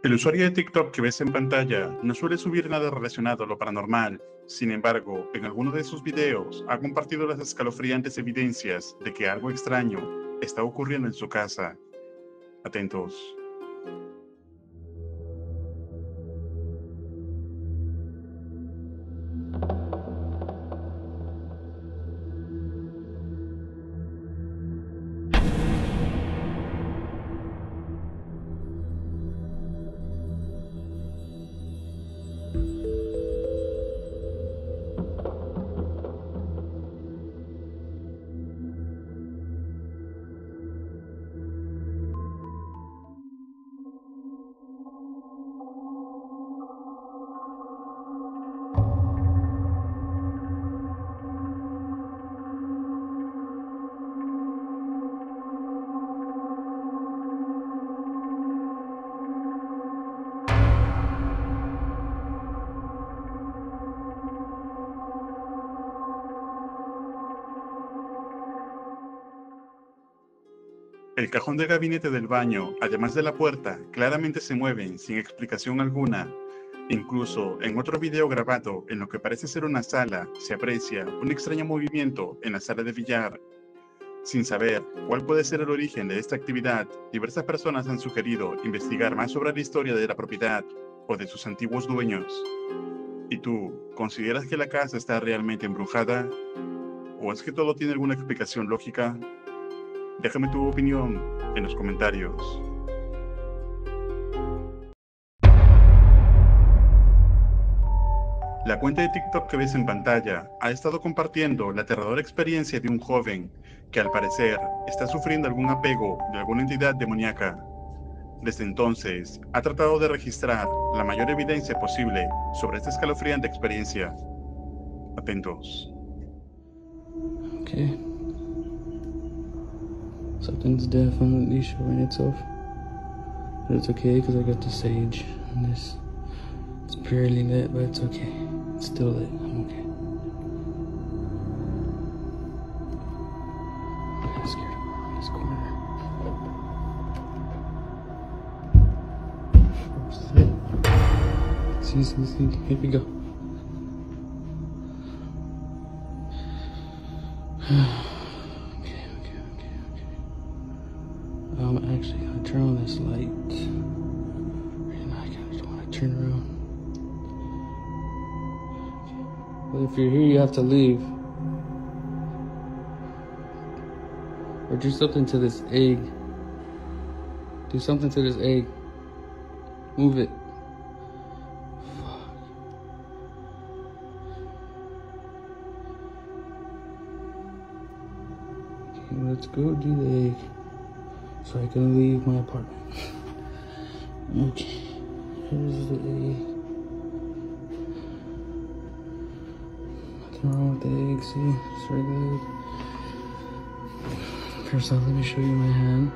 El usuario de TikTok que ves en pantalla no suele subir nada relacionado a lo paranormal. Sin embargo, en alguno de sus videos ha compartido las escalofriantes evidencias de que algo extraño está ocurriendo en su casa. Atentos. El cajón de gabinete del baño, además de la puerta, claramente se mueven sin explicación alguna. Incluso en otro video grabado en lo que parece ser una sala, se aprecia un extraño movimiento en la sala de billar. Sin saber cuál puede ser el origen de esta actividad, diversas personas han sugerido investigar más sobre la historia de la propiedad o de sus antiguos dueños. ¿Y tú, consideras que la casa está realmente embrujada? ¿O es que todo tiene alguna explicación lógica? Déjame tu opinión en los comentarios. La cuenta de TikTok que ves en pantalla ha estado compartiendo la aterradora experiencia de un joven que al parecer está sufriendo algún apego de alguna entidad demoníaca. Desde entonces, ha tratado de registrar la mayor evidencia posible sobre esta escalofriante experiencia. Atentos. Okay. Something's definitely showing itself. But it's okay because I got the sage and this. It's barely lit, but it's okay. It's still lit. I'm okay. I'm kind of scared of this corner. Oh, see. Here we go. Okay. Actually gonna turn on this light. Right now I kinda just wanna turn around. But if you're here you have to leave. Or do something to this egg. Do something to this egg. Move it. Fuck. Okay, let's go do the egg. So I can leave my apartment. Okay, here's the egg. Nothing wrong with the egg, see? It's regular egg. First off, let me show you my hand.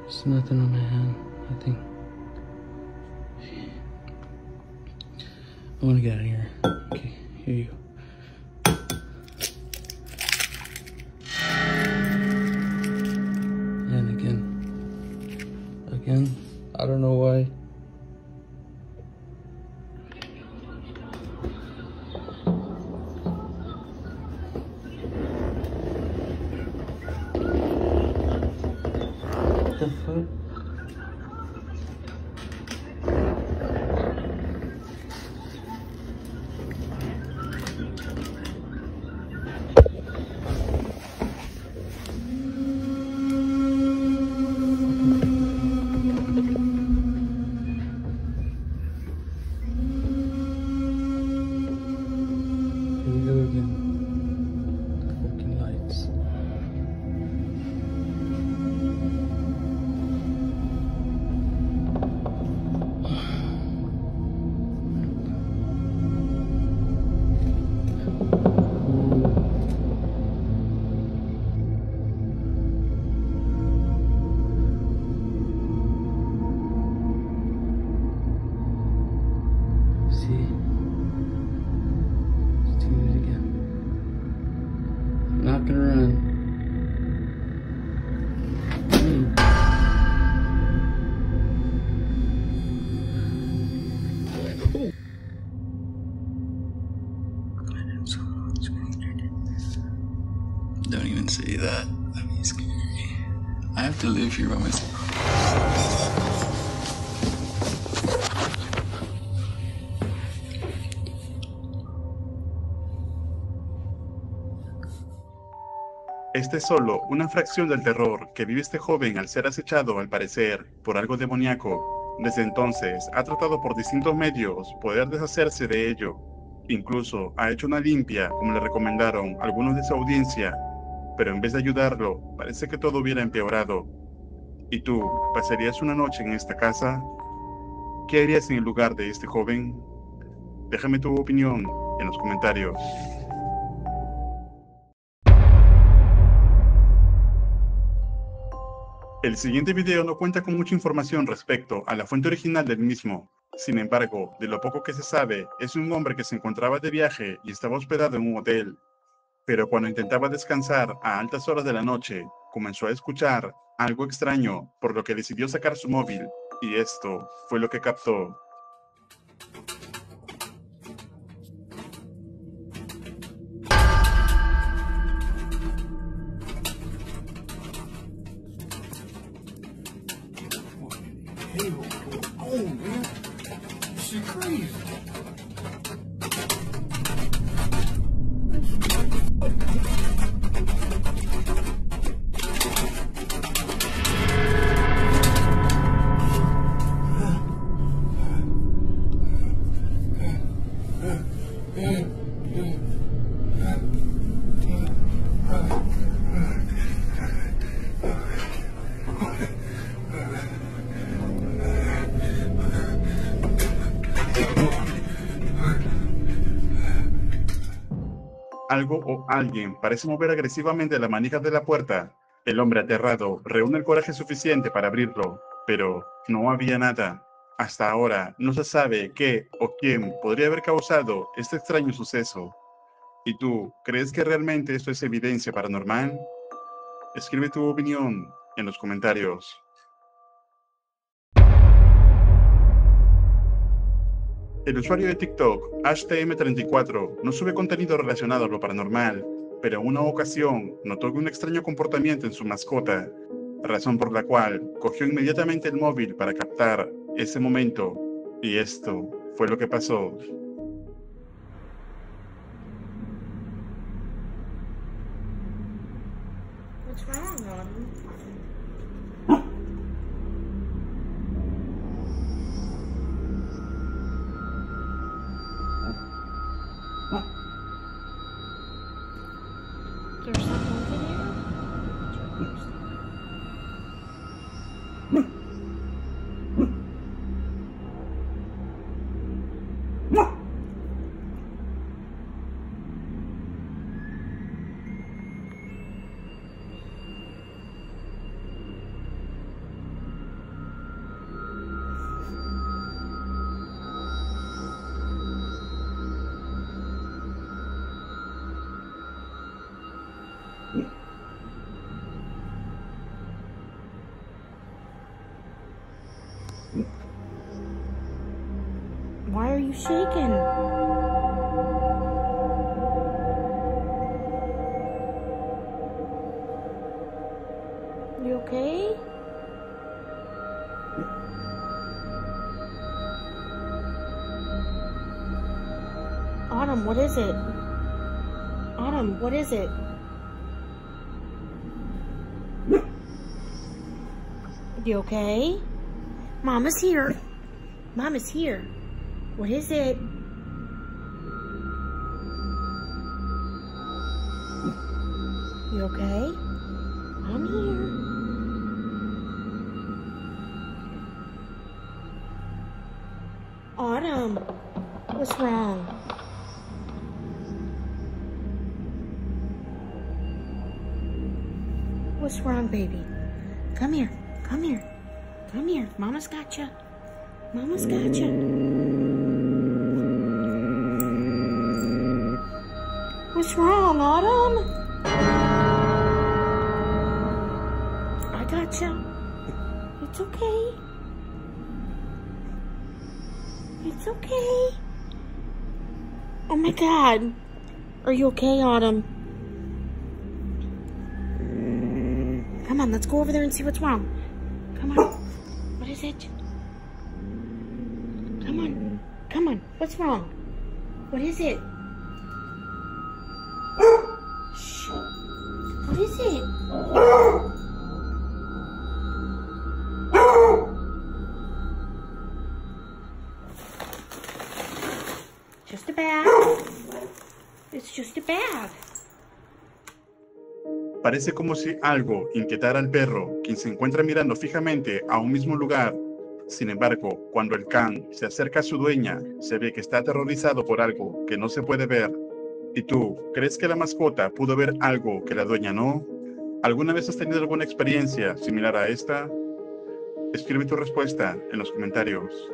There's nothing on my hand, nothing. I wanna get out of here. Okay, here you go. Again, I don't know why. What the fuck? say that. That'd be scary. I have to live here by myself. Esta es solo una fracción del terror que vive este joven al ser acechado, al parecer, por algo demoníaco. Desde entonces, ha tratado por distintos medios poder deshacerse de ello. Incluso ha hecho una limpia, como le recomendaron algunos de su audiencia, pero en vez de ayudarlo, parece que todo hubiera empeorado. ¿Y tú, pasarías una noche en esta casa? ¿Qué harías en el lugar de este joven? Déjame tu opinión en los comentarios. El siguiente video no cuenta con mucha información respecto a la fuente original del mismo. Sin embargo, de lo poco que se sabe, es un hombre que se encontraba de viaje y estaba hospedado en un hotel. Pero cuando intentaba descansar a altas horas de la noche, comenzó a escuchar algo extraño, por lo que decidió sacar su móvil, y esto fue lo que captó. Hey, oh man, shit crazy. Algo o alguien parece mover agresivamente las manijas de la puerta. El hombre aterrado reúne el coraje suficiente para abrirlo, pero no había nada. Hasta ahora no se sabe qué o quién podría haber causado este extraño suceso. ¿Y tú, crees que realmente esto es evidencia paranormal? Escribe tu opinión en los comentarios. El usuario de TikTok, HTM34, no sube contenido relacionado a lo paranormal, pero en una ocasión notó un extraño comportamiento en su mascota, razón por la cual cogió inmediatamente el móvil para captar ese momento, y esto fue lo que pasó. What's wrong, Mom? There's something in here? Why are you shaking? You okay? Autumn, what is it? Autumn, what is it? You okay? Mama's here. Mama's here. What is it? You okay? I'm here. Autumn, what's wrong? What's wrong, baby? Come here. Come here. Come here. Mama's got you. Mama's got you. What's wrong, Autumn? I got you. It's okay. It's okay. Oh my God. Are you okay, Autumn? on, let's go over there and see what's wrong. Come on. What is it? Come on. Come on. What's wrong? What is it? Shh. What is it? Just a bag. It's just a bag. Parece como si algo inquietara al perro, quien se encuentra mirando fijamente a un mismo lugar. Sin embargo, cuando el can se acerca a su dueña, se ve que está aterrorizado por algo que no se puede ver. ¿Y tú, crees que la mascota pudo ver algo que la dueña no? ¿Alguna vez has tenido alguna experiencia similar a esta? Escribe tu respuesta en los comentarios.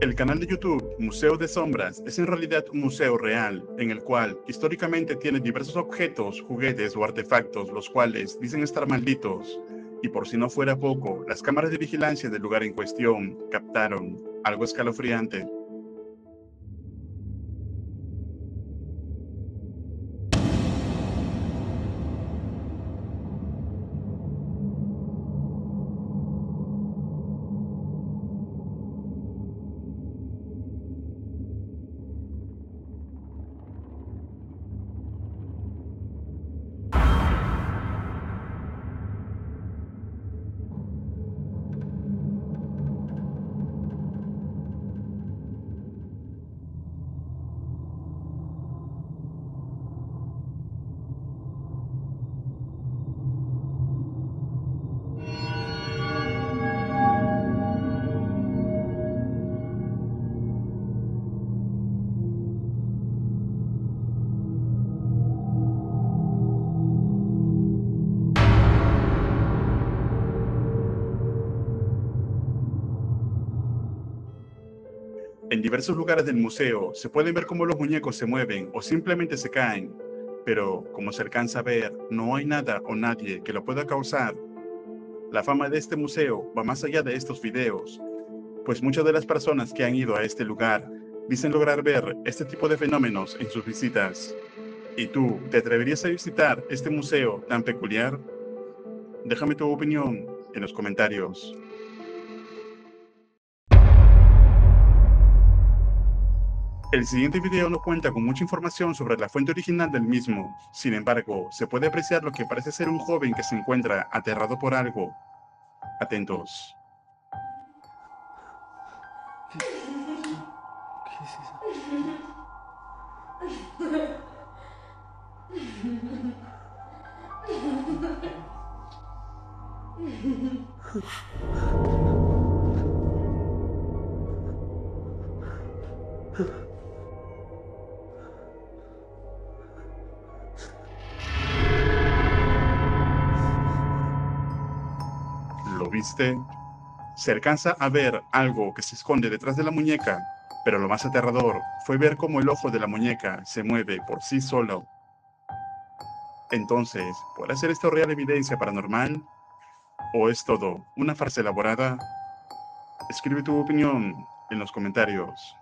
El canal de YouTube Museo de Sombras es en realidad un museo real, en el cual históricamente tiene diversos objetos, juguetes o artefactos, los cuales dicen estar malditos. Y por si no fuera poco, las cámaras de vigilancia del lugar en cuestión captaron algo escalofriante. En diversos lugares del museo se pueden ver cómo los muñecos se mueven o simplemente se caen, pero como se alcanza a ver, no hay nada o nadie que lo pueda causar. La fama de este museo va más allá de estos videos, pues muchas de las personas que han ido a este lugar dicen lograr ver este tipo de fenómenos en sus visitas. ¿Y tú, te atreverías a visitar este museo tan peculiar? Déjame tu opinión en los comentarios. El siguiente video no cuenta con mucha información sobre la fuente original del mismo. Sin embargo, se puede apreciar lo que parece ser un joven que se encuentra aterrado por algo. Atentos. ¿Qué es eso? ¿Lo viste? Se alcanza a ver algo que se esconde detrás de la muñeca, pero lo más aterrador fue ver cómo el ojo de la muñeca se mueve por sí solo. Entonces, ¿puede ser esto real evidencia paranormal? ¿O es todo una farsa elaborada? Escribe tu opinión en los comentarios.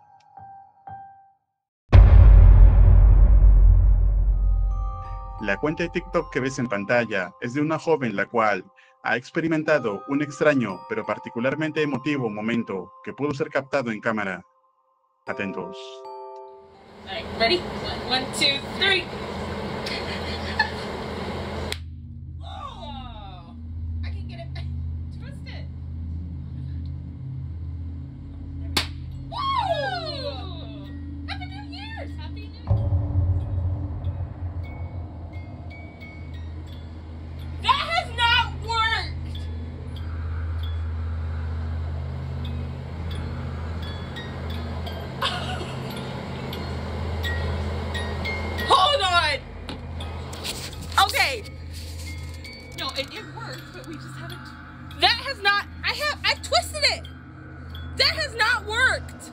La cuenta de TikTok que ves en pantalla es de una joven la cual ha experimentado un extraño pero particularmente emotivo momento que pudo ser captado en cámara. Atentos. All right, ready? 1, 2, 3. Whoa! I can get it. Twist it. Woo! Happy New Year's! Happy New Year! That has not worked! Hold on! Okay. No, it worked, but we just haven't. That has not. I've twisted it. That has not worked.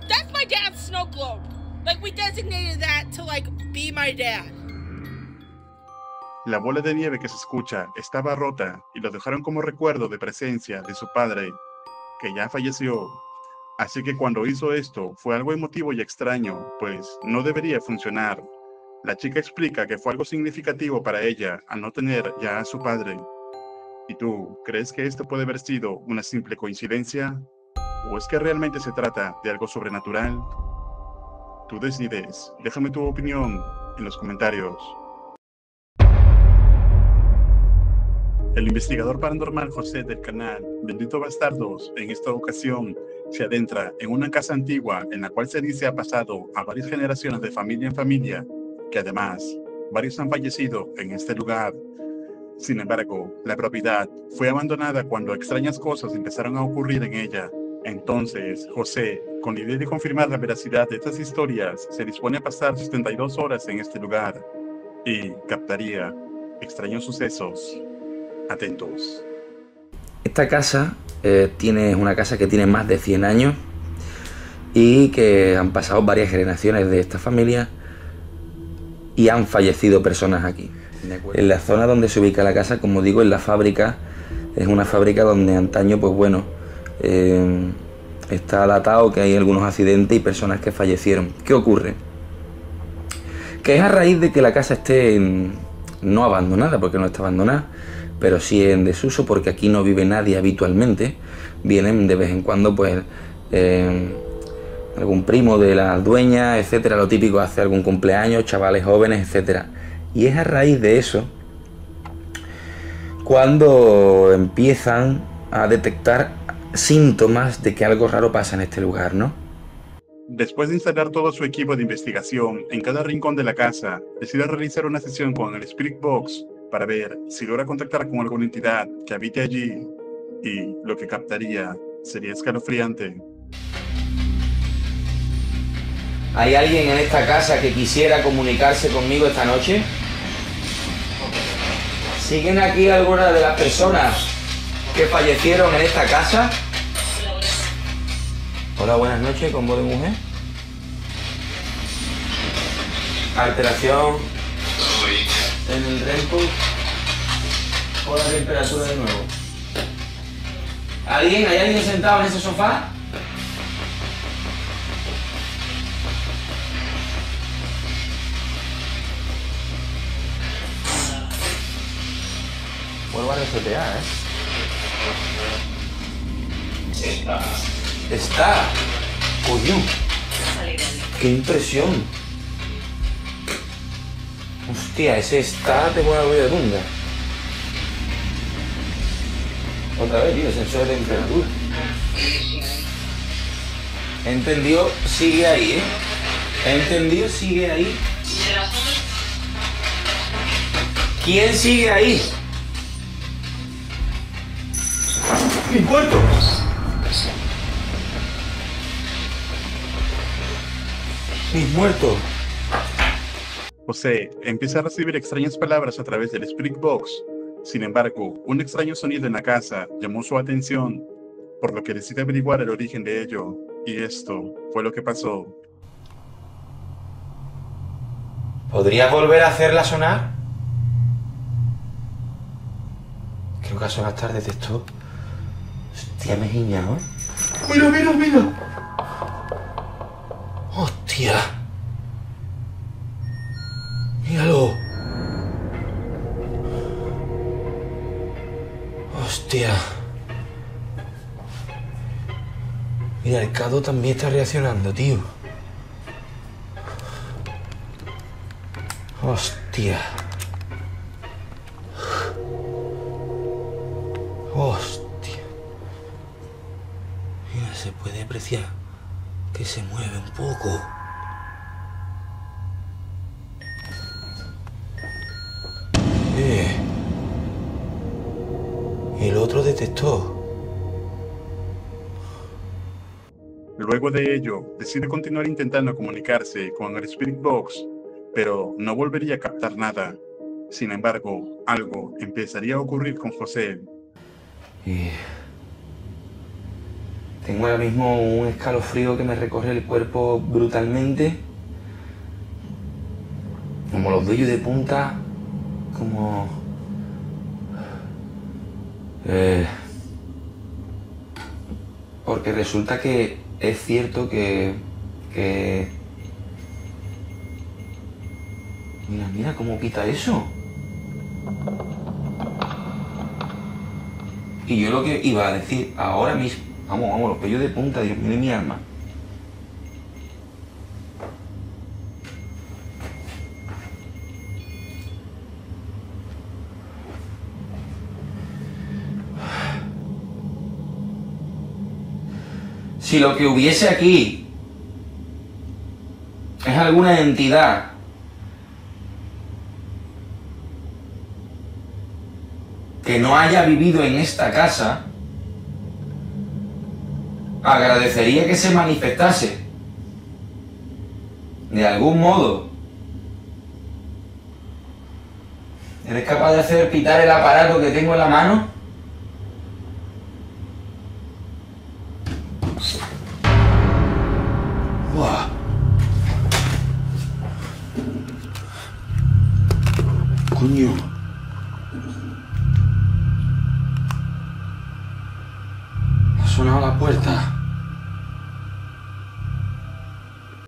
That's my dad's snow globe. Like, we designated that to, like, be my dad. La bola de nieve que se escucha estaba rota y lo dejaron como recuerdo de presencia de su padre, que ya falleció. Así que cuando hizo esto fue algo emotivo y extraño, pues no debería funcionar. La chica explica que fue algo significativo para ella al no tener ya a su padre. ¿Y tú, crees que esto puede haber sido una simple coincidencia? ¿O es que realmente se trata de algo sobrenatural? Tú decides. Déjame tu opinión en los comentarios. El investigador paranormal José del canal Bendito Bastardos en esta ocasión se adentra en una casa antigua en la cual se dice ha pasado a varias generaciones de familia en familia, que además varios han fallecido en este lugar. Sin embargo, la propiedad fue abandonada cuando extrañas cosas empezaron a ocurrir en ella. Entonces, José, con la idea de confirmar la veracidad de estas historias, se dispone a pasar 72 horas en este lugar y captaría extraños sucesos. Atentos. Esta casa es una casa que tiene más de 100 años y que han pasado varias generaciones de esta familia y han fallecido personas aquí. En la zona donde se ubica la casa, como digo, en la fábrica, es una fábrica donde antaño, pues bueno, está datado que hay algunos accidentes y personas que fallecieron. ¿Qué ocurre? Que es a raíz de que la casa esté no abandonada, porque no está abandonada, pero sí en desuso, porque aquí no vive nadie habitualmente. Vienen de vez en cuando, pues, algún primo de la dueña, etcétera, lo típico, hace algún cumpleaños, chavales jóvenes, etcétera. Y es a raíz de eso cuando empiezan a detectar síntomas de que algo raro pasa en este lugar, ¿no? Después de instalar todo su equipo de investigación en cada rincón de la casa, decide realizar una sesión con el Spirit Box para ver si logra contactar con alguna entidad que habite allí, y lo que captaría sería escalofriante. ¿Hay alguien en esta casa que quisiera comunicarse conmigo esta noche? ¿Siguen aquí algunas de las personas que fallecieron en esta casa? Hola, buenas noches, con voz de mujer. Alteración en el REM o la temperatura de nuevo. ¿Alguien? ¿Hay alguien sentado en ese sofá? Vuelvo a resetear, Está. Coño. Qué impresión. Hostia, ese está de buena vida nunca. Otra vez, tío, sensor de temperatura. He entendido, sigue ahí, He entendido, sigue ahí. ¿Quién sigue ahí? ¡Mi cuarto! ¡Mis muertos! José empieza a recibir extrañas palabras a través del Spirit Box. Sin embargo, un extraño sonido en la casa llamó su atención, por lo que decide averiguar el origen de ello. Y esto fue lo que pasó. ¿Podrías volver a hacerla sonar? Creo que a sonar tarde de esto. Hostia, me he guiñado, ¡Mira, mira, mira! ¡Hostia! ¡Míralo! ¡Hostia! Mira, el Cado también está reaccionando, tío. ¡Hostia! ¡Hostia! Mira, se puede apreciar que se mueve un poco. El otro detectó. Luego de ello, decide continuar intentando comunicarse con el Spirit Box, pero no volvería a captar nada. Sin embargo, algo empezaría a ocurrir con José. Tengo ahora mismo un escalofrío que me recorre el cuerpo brutalmente. Como los vellos de punta, como... porque resulta que es cierto que... Mira cómo quita eso. Y yo lo que iba a decir ahora mismo... Vamos, los pellos de punta, Dios mío de mi alma. Si lo que hubiese aquí es alguna entidad que no haya vivido en esta casa, agradecería que se manifestase de algún modo. ¿Eres capaz de hacer pitar el aparato que tengo en la mano? ¡Buah! ¡Coño! Ha sonado la puerta.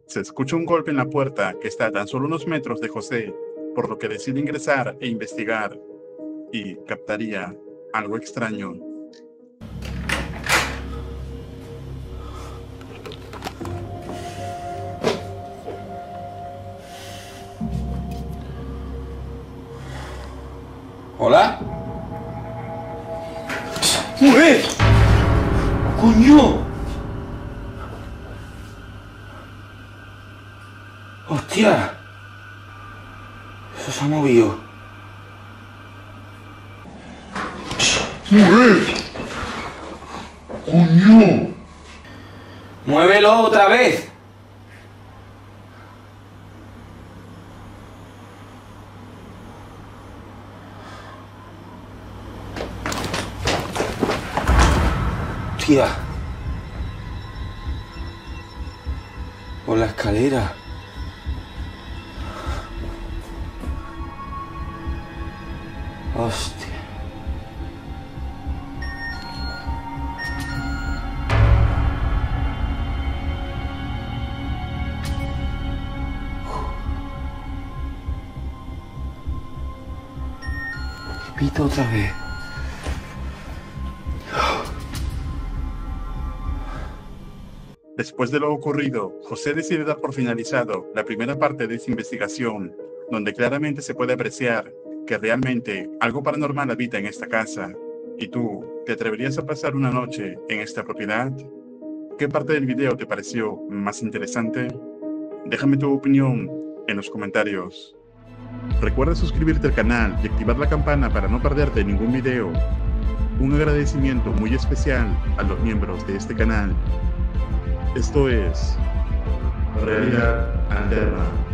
Se escucha un golpe en la puerta que está a tan solo unos metros de José, por lo que decide ingresar e investigar, y captaría algo extraño. ¿Hola? ¡Mujer! ¡Coño! ¡Hostia! Eso se ha movido. ¡Mujer! ¡Coño! ¡Muévelo otra vez! ¡Hostia! Por la escalera. Hostia. Pito otra vez. Después de lo ocurrido, José decide dar por finalizado la primera parte de esta investigación, donde claramente se puede apreciar que realmente algo paranormal habita en esta casa. ¿Y tú, te atreverías a pasar una noche en esta propiedad? ¿Qué parte del video te pareció más interesante? Déjame tu opinión en los comentarios. Recuerda suscribirte al canal y activar la campana para no perderte ningún video. Un agradecimiento muy especial a los miembros de este canal. Esto es Realidad Alterna.